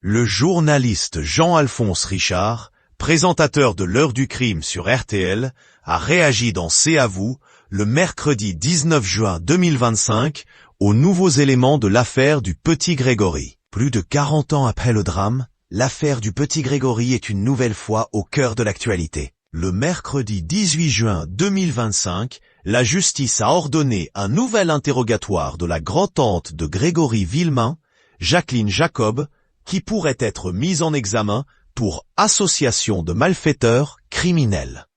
Le journaliste Jean-Alphonse Richard, présentateur de l'heure du crime sur RTL, a réagi dans C'est à vous, le mercredi 19 juin 2025, aux nouveaux éléments de l'affaire du petit Grégory. Plus de 40 ans après le drame, l'affaire du petit Grégory est une nouvelle fois au cœur de l'actualité. Le mercredi 18 juin 2025, la justice a ordonné un nouvel interrogatoire de la grand-tante de Grégory Villemain, Jacqueline Jacob, qui pourrait être mise en examen pour association de malfaiteurs criminels.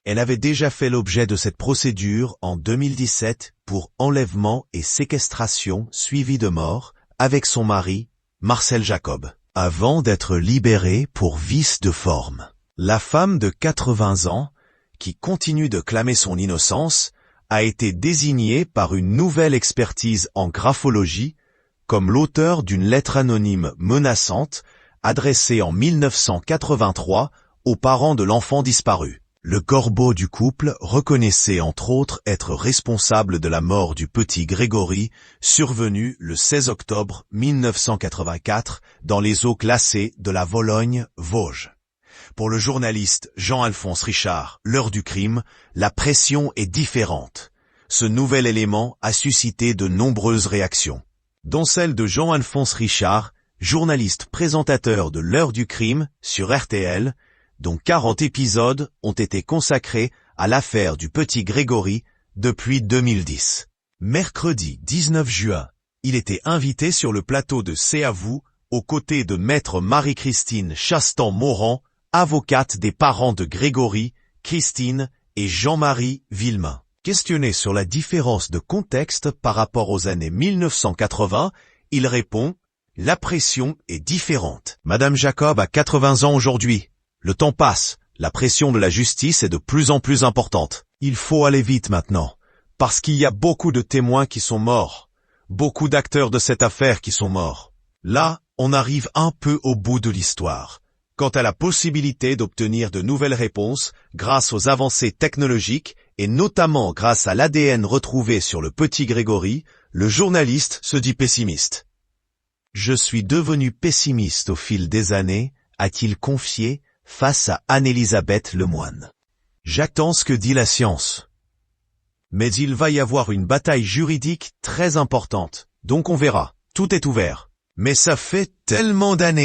Elle avait déjà fait l'objet de cette procédure en 2017 pour enlèvement et séquestration suivie de mort avec son mari, Marcel Jacob, avant d'être libérée pour vice de forme. La femme de 80 ans, qui continue de clamer son innocence, a été désignée par une nouvelle expertise en graphologie comme l'auteur d'une lettre anonyme menaçante adressée en 1983 aux parents de l'enfant disparu. Le corbeau du couple reconnaissait entre autres être responsable de la mort du petit Grégory, survenue le 16 octobre 1984 dans les eaux glacées de la Vologne-Vosges. Pour le journaliste Jean-Alphonse Richard, l'heure du crime, la pression est différente. Ce nouvel élément a suscité de nombreuses réactions, dont celle de Jean-Alphonse Richard, journaliste présentateur de l'heure du crime sur RTL, dont 40 épisodes ont été consacrés à l'affaire du petit Grégory depuis 2010. Mercredi 19 juin, il était invité sur le plateau de C'est à vous, aux côtés de maître Marie-Christine Chastan-Morand, avocate des parents de Grégory, Christine et Jean-Marie Villemain. Questionné sur la différence de contexte par rapport aux années 1980, il répond « La pression est différente. Madame Jacob a 80 ans aujourd'hui. Le temps passe, la pression de la justice est de plus en plus importante. Il faut aller vite maintenant, parce qu'il y a beaucoup de témoins qui sont morts, beaucoup d'acteurs de cette affaire qui sont morts. Là, on arrive un peu au bout de l'histoire. Quant à la possibilité d'obtenir de nouvelles réponses grâce aux avancées technologiques et notamment grâce à l'ADN retrouvé sur le petit Grégory, le journaliste se dit pessimiste. Je suis devenu pessimiste au fil des années, a-t-il confié face à Anne-Elisabeth Lemoine. J'attends ce que dit la science. Mais il va y avoir une bataille juridique très importante, donc on verra. Tout est ouvert. Mais ça fait tellement d'années